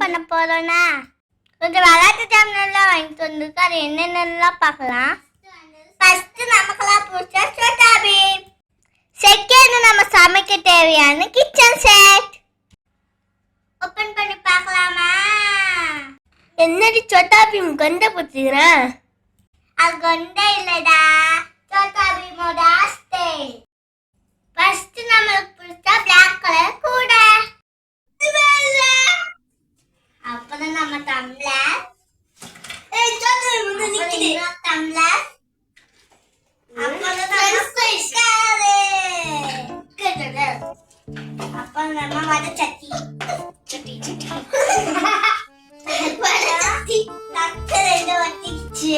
பண்ண போறோம்னா கொஞ்சம் விளையாட்டு ஜாமான்லாம் வாங்கிட்டு வந்திருக்கு. அது என்னென்னலாம் பார்க்கலாம். ஃபர்ஸ்ட் நமக்கெல்லாம் பிடிச்ச சோட்டா பீம். செகண்ட் நம்ம சமைக்க தேவையான கிச்சன் செட். ஓபன் பண்ணி பார்க்கலாமா? என்னடி சோட்டா பீம் கொண்ட புடிச்சுக்கிறேன்? அது கொண்டே இல்லடா, சோட்டா பீமோட ஸ்டைல். ஃபர்ஸ்ட் நமக்கு பிடிச்ச பிளாக் கலர் கூட, அப்புறம் நம்ம டம்ளர், டம்ளர், அப்புறம் நம்ம வடை சட்டி, தட்டு ரெண்டு வட்டிச்சு,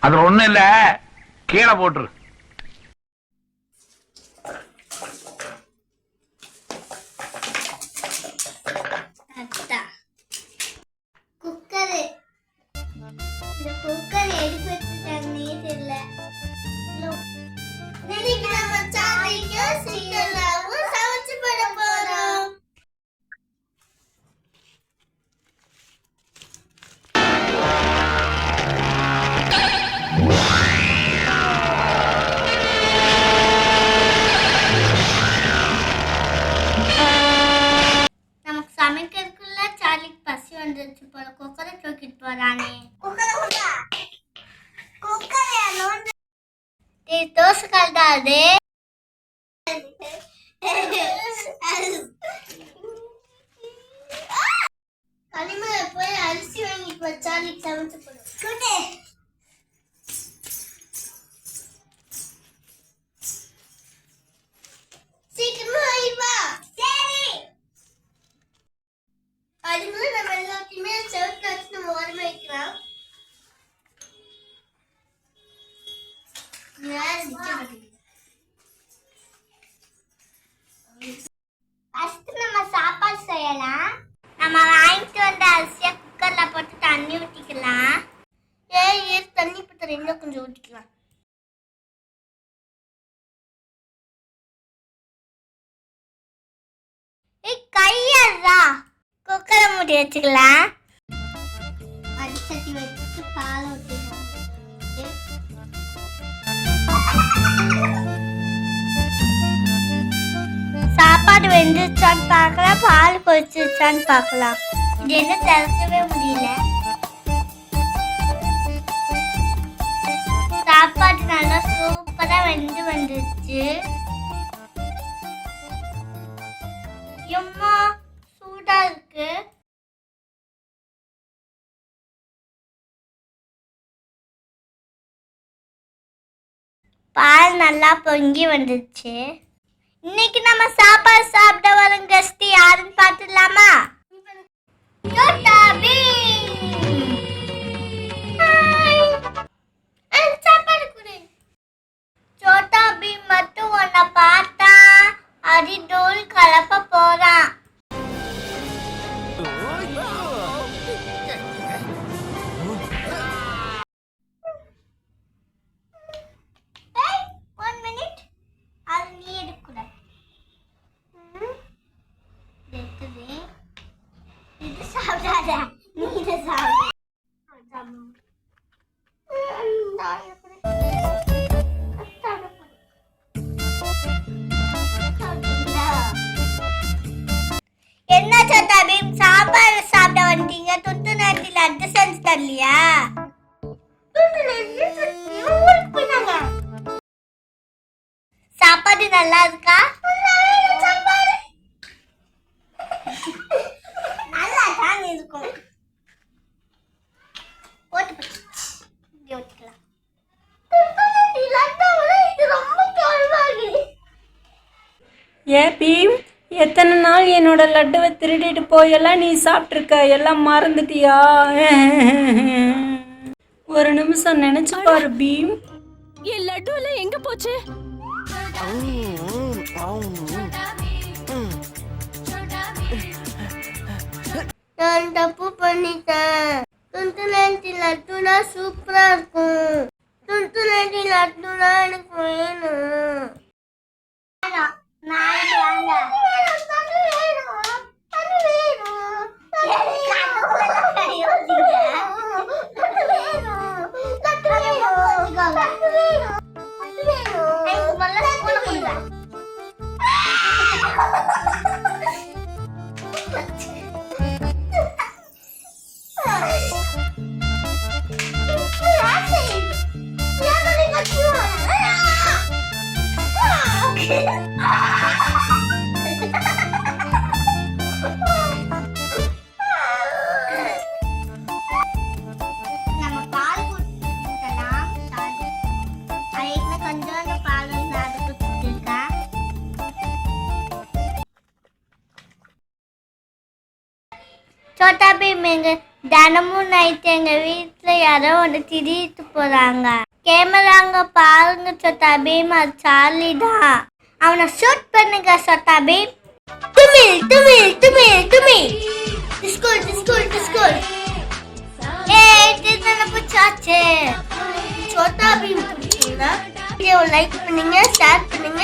அது ஒண்ணு இல்ல, கீழே போட்டுரு. குக்கரு. இந்த குக்கர் எடுத்து வச்சுட்டாங்கன்னே தெரியல. இன்னைக்கு நம்ம சாலைக்கும் சீக்கிரமாவும் சமைச்சு போட போறோம். நமக்கு சமைக்கிறதுக்குள்ள சார்லிக்கு பசி வந்துருச்சு போல. குக்கரை தூக்கிட்டு போறானே. தோசை கலந்தாது. களிமலை போய் அரிசி வாங்கிட்டு வா, சார்லிக்கு சமைச்சு போடும். சீக்கிரமா வா. சரி. அதுக்குள்ள நம்ம எல்லாத்தையுமே செவத்து வச்சு நம்ம ஓரமா வைக்கலாம். ஃபர்ஸ்ட் நம்ம சாப்பாடு செய்யலாம். நம்ம வாங்கிட்டு வந்த அரிசியை குக்கர்ல போட்டு தண்ணி ஊற்றிக்கலாம். தண்ணி பத்திர இன்னும் கொஞ்சம் ஊற்றிக்கலாம். கையறா. குக்கரை மூடி வச்சுக்கலாம். அடிச்சட்டி வச்சு பால் ஊற்றிக்கலாம். சாப்பாடு வெந்துச்சான்னு பார்க்கலாம், பால் கொதிச்சிருச்சான்னு பார்க்கலாம். இது என்ன திறக்கவே முடியல. சாப்பாடு நல்லா சூப்பரா வெந்து வந்துருச்சு. எம்மா சூடா இருக்கு. பால் நல்லா பொங்கி வந்துருச்சு. இன்னைக்கு நம்ம சாப்பாடு சாப்பிட வரும் கெஸ்ட் யாருன்னு பார்த்துடலாமா? சோட்டா பீம். சாப்பாடு கொடு. சோட்டா பீம் மட்டும் உன்னை பார்த்தா அடி டோல் கலப்ப போறான். என்ன சோட்டா பீம் சாப்பாடு சாப்பிட வந்துட்டீங்க, துட்டு நேரத்தில் அட்ஜஸ்ட் செஞ்சு தரலையா? சாப்பாடு நல்லா இருக்கா? நல்லா தான் இருக்கும். போட்டு என்னோட லட்டுவை திருடிட்டு போயெல்லாம் நீ சாப்பிட்ருக்க, எல்லாம் மறந்துட்டியா? ஒரு நிமிஷம் நினைச்சு பாரு பீம். என் லட்டு எல்லாம் எங்க போச்சு? நான் தப்பு பண்ணிட்டேன். துண்டு லட்டுனா சூப்பரா இருக்கும். துண்டு லட்டுனா எனக்கு வேணும். நாளைக்கு வாங்க. நம்ம பால் குடிக்கலாம். அதுக்கு கொஞ்சோண்டு பால் வந்து அது குடிச்சிருக்கேன். சோட்டா பீம் எங்க தினமும் நைட்டு எங்க வீட்டுல யாரோ ஒன்று திடீர்த்து போறாங்க. கேமராங்க பாருங்க சோட்டா பீம், அது சார்லி தான். அவனை ஷூட் பண்ணுங்க சோட்டா பீம். துமில் துமில் துமில் துமில். டிஸ்கோல் டிஸ்கோல் டிஸ்கோல். ஏய் இதுதான புச்சாச்சு. சோட்டா பீம் பிடிச்சிருந்தா வீடியோவை லைக் பண்ணுங்க, ஷேர் பண்ணுங்க,